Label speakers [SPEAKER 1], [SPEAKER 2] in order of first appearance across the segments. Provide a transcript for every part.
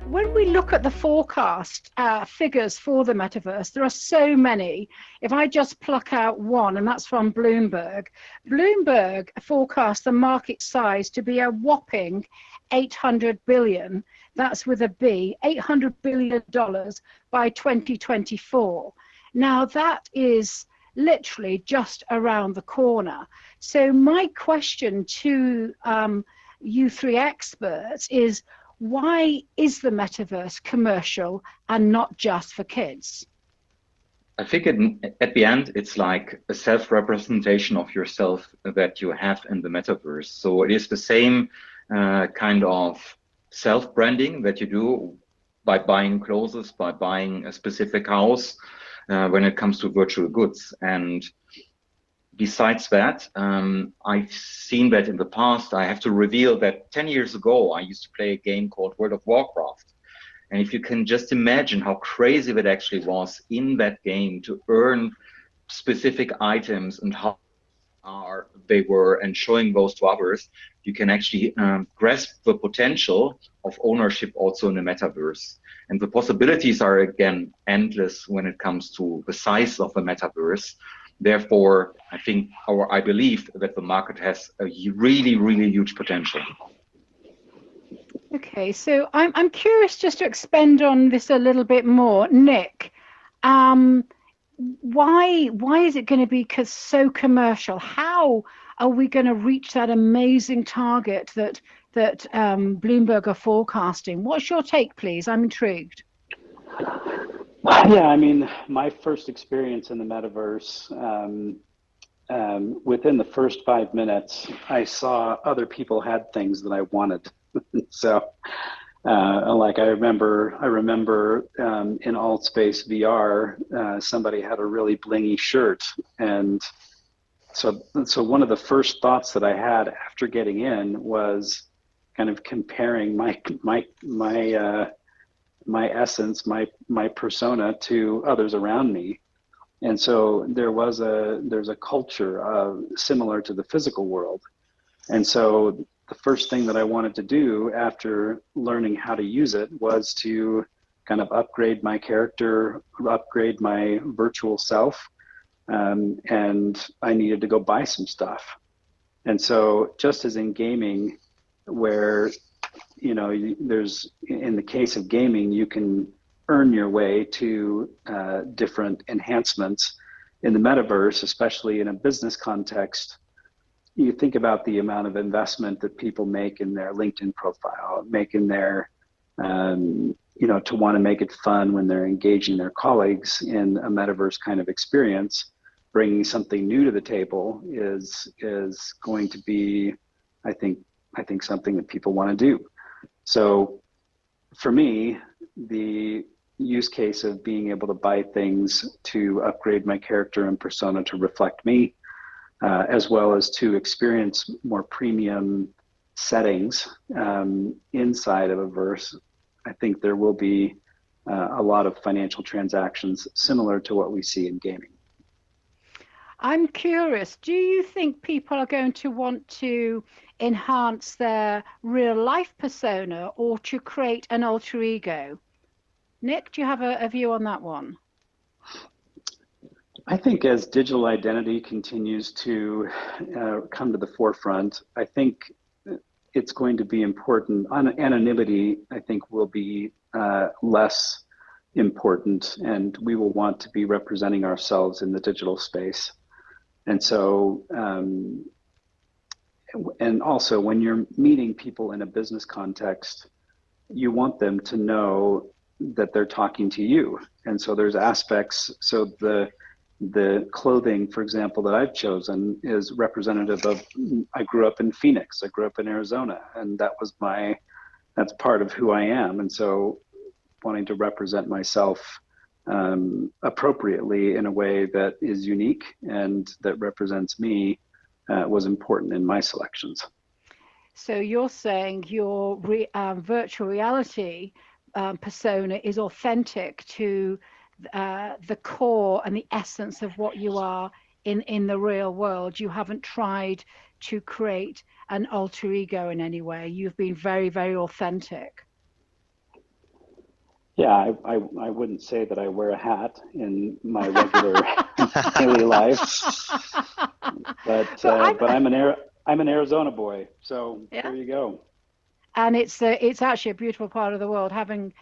[SPEAKER 1] When we look at the forecast figures for the metaverse, there are so many. If I just pluck out one, and that's from Bloomberg, Bloomberg forecasts the market size to be a whopping 800 billion. That's with a B, $800 billion by 2024. Now that is literally just around the corner. So my question to you three experts is, why is the metaverse commercial and not just for kids?
[SPEAKER 2] I think at the end, it's like a self-representation of yourself that you have in the metaverse. So it is the same kind of self-branding that you do by buying clothes, by buying a specific house when it comes to virtual goods. And besides that, I've seen that in the past. I have to reveal that 10 years ago, I used to play a game called World of Warcraft. And if you can just imagine how crazy that actually was in that game to earn specific items and how they were and showing those to others, you can actually grasp the potential of ownership also in the metaverse. And the possibilities are, again, endless when it comes to the size of the metaverse. Therefore, I believe that the market has a really, really huge potential.
[SPEAKER 1] Okay, so I'm curious just to expand on this a little bit more, Nick. Why is it going to be so commercial? How are we going to reach that amazing target that Bloomberg are forecasting? What's your take, please? I'm intrigued.
[SPEAKER 3] Yeah, I mean, my first experience in the metaverse, within the first 5 minutes, I saw other people had things that I wanted. So, like I remember in Altspace VR, somebody had a really blingy shirt, and so one of the first thoughts that I had after getting in was kind of comparing my essence, my persona to others around me. And so there's a culture similar to the physical world. And so the first thing that I wanted to do after learning how to use it was to kind of upgrade my character, upgrade my virtual self. And I needed to go buy some stuff. And so just as in gaming, where there's, in the case of gaming, you can earn your way to different enhancements. In the metaverse, especially in a business context, you think about the amount of investment that people make in their LinkedIn profile, make in their, to want to make it fun when they're engaging their colleagues in a metaverse kind of experience. Bringing something new to the table is going to be, I think something that people want to do. So for me, the use case of being able to buy things to upgrade my character and persona to reflect me, as well as to experience more premium settings inside of a verse, I think there will be a lot of financial transactions similar to what we see in gaming.
[SPEAKER 1] I'm curious, do you think people are going to want to enhance their real life persona or to create an alter ego? Nick, do you have a view on that one?
[SPEAKER 3] I think as digital identity continues to come to the forefront, I think it's going to be important. Anonymity, I think, will be less important, and we will want to be representing ourselves in the digital space. And so, and also when you're meeting people in a business context, you want them to know that they're talking to you. And so there's aspects, so the clothing, for example, that I've chosen is representative of, I grew up in Phoenix, I grew up in Arizona, and that's part of who I am. And so wanting to represent myself appropriately in a way that is unique and that represents me was important in my selections.
[SPEAKER 1] So you're saying your virtual reality persona is authentic to the core and the essence of what you are in the real world. You haven't tried to create an alter ego in any way. You've been very, very authentic.
[SPEAKER 3] Yeah, I wouldn't say that I wear a hat in my regular daily life, but
[SPEAKER 1] But
[SPEAKER 3] I'm an Arizona boy, so
[SPEAKER 1] yeah,
[SPEAKER 3] there you go.
[SPEAKER 1] and it's actually a beautiful part of the world, having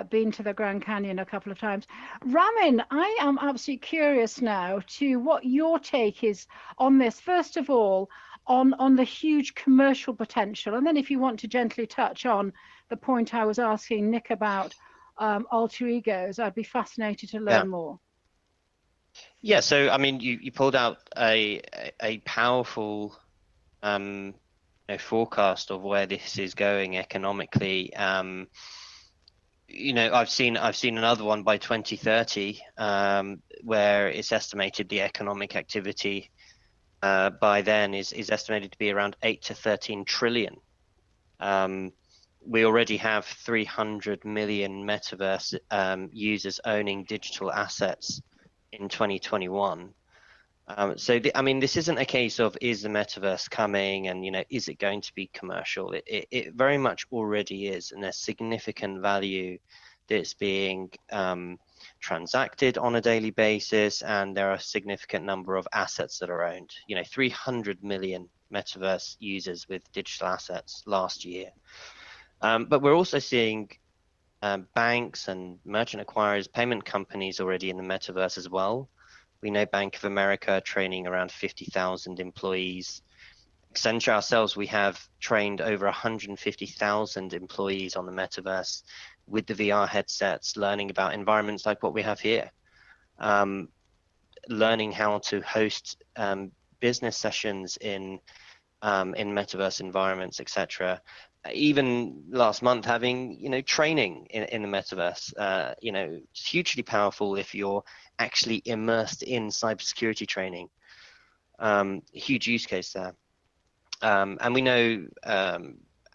[SPEAKER 1] been to the Grand Canyon a couple of times. Ramin, I am absolutely curious now to what your take is on this. First of all, on the huge commercial potential, and then if you want to gently touch on the point I was asking Nick about alter egos, I'd be fascinated to
[SPEAKER 4] Yeah.
[SPEAKER 1] learn more.
[SPEAKER 4] Yeah, so I mean, you pulled out a powerful forecast of where this is going economically. I've seen another one by 2030, where it's estimated the economic activity by then is estimated to be around 8 to 13 trillion. We already have 300 million metaverse users owning digital assets in 2021. I mean, this isn't a case of is the metaverse coming and is it going to be commercial? It very much already is, and there's significant value that's being transacted on a daily basis, and there are a significant number of assets that are owned. 300 million metaverse users with digital assets last year. But we're also seeing banks and merchant acquirers, payment companies already in the metaverse as well. We know Bank of America training around 50,000 employees. Accenture ourselves, we have trained over 150,000 employees on the metaverse with the VR headsets, learning about environments like what we have here, learning how to host business sessions in metaverse environments, etc. Even last month, having training in the metaverse, it's hugely powerful if you're actually immersed in cybersecurity training. Huge use case there. And we know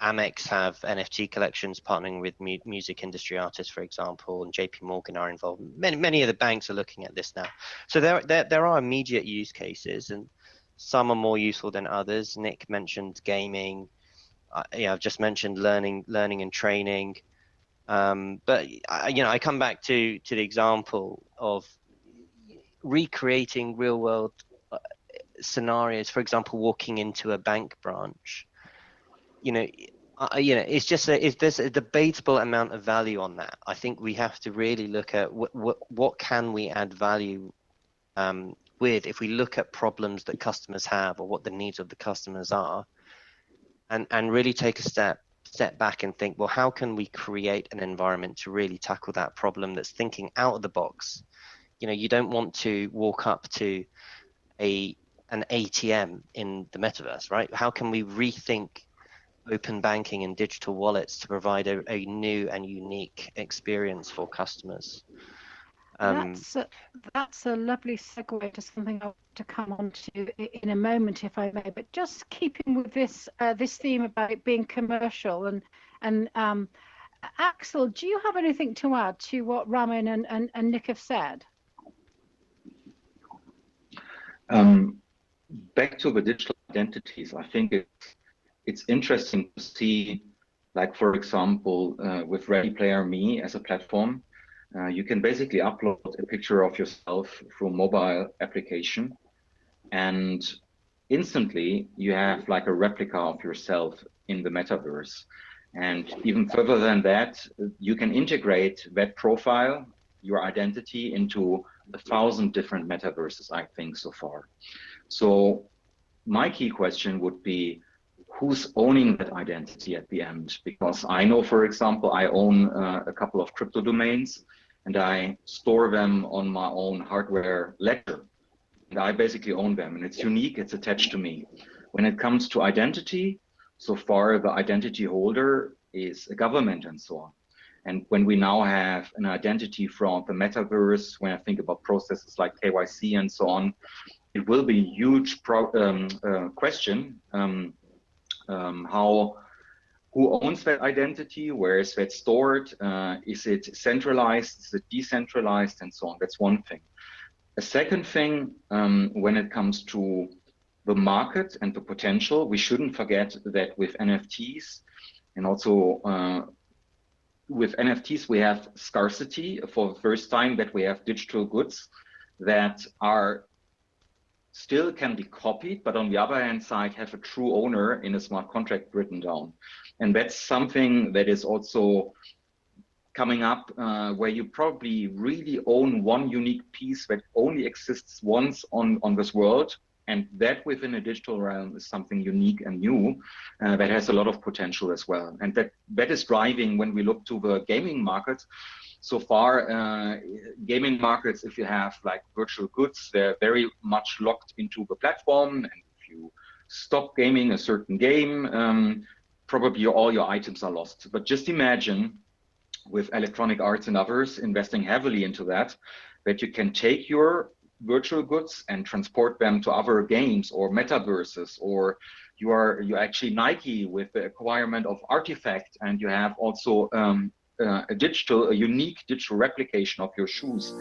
[SPEAKER 4] Amex have NFT collections partnering with music industry artists, for example, and JP Morgan are involved. Many of the banks are looking at this now. So there are immediate use cases, and some are more useful than others. Nick mentioned gaming. I've just mentioned learning and training. But I come back to the example of recreating real world scenarios. For example, walking into a bank branch. It's just there's a debatable amount of value on that. I think we have to really look at what can we add value with if we look at problems that customers have or what the needs of the customers are, and really take a step back and think, well, how can we create an environment to really tackle that problem that's thinking out of the box? You don't want to walk up to an ATM in the metaverse, right? How can we rethink open banking and digital wallets to provide a new and unique experience for customers?
[SPEAKER 1] That's a lovely segue to something I want to come on to in a moment, if I may. But just keeping with this theme about it being commercial, and Axel, do you have anything to add to what Ramin and Nick have said?
[SPEAKER 2] Back to the digital identities, I think it's interesting to see, like, for example, with Ready Player Me as a platform, you can basically upload a picture of yourself through a mobile application, and instantly you have like a replica of yourself in the metaverse. And even further than that, you can integrate that profile, your identity, into 1,000 different metaverses, I think, so far. So my key question would be, who's owning that identity at the end? Because I know, for example, I own a couple of crypto domains, and I store them on my own hardware ledger. And I basically own them, and it's unique, it's attached to me. When it comes to identity, so far the identity holder is a government and so on. And when we now have an identity from the metaverse, when I think about processes like KYC and so on, it will be a huge question. Who owns that identity? Where is that stored? Is it centralized? Is it decentralized? And so on. That's one thing. A second thing, when it comes to the market and the potential, we shouldn't forget that with NFTs and also with NFTs, we have scarcity for the first time, that we have digital goods that are still can be copied, but on the other hand side have a true owner in a smart contract written down. And that's something that is also coming up, where you probably really own one unique piece that only exists once on this world. And that within a digital realm is something unique and new that has a lot of potential as well. And that is driving, when we look to the gaming market, so far, gaming markets, if you have like virtual goods, they're very much locked into the platform. And if you stop gaming a certain game, probably all your items are lost. But just imagine with electronic arts and others investing heavily into that you can take your virtual goods and transport them to other games or metaverses, or you're actually Nike with the acquirement of Artifact, and you have also a unique digital replication of your shoes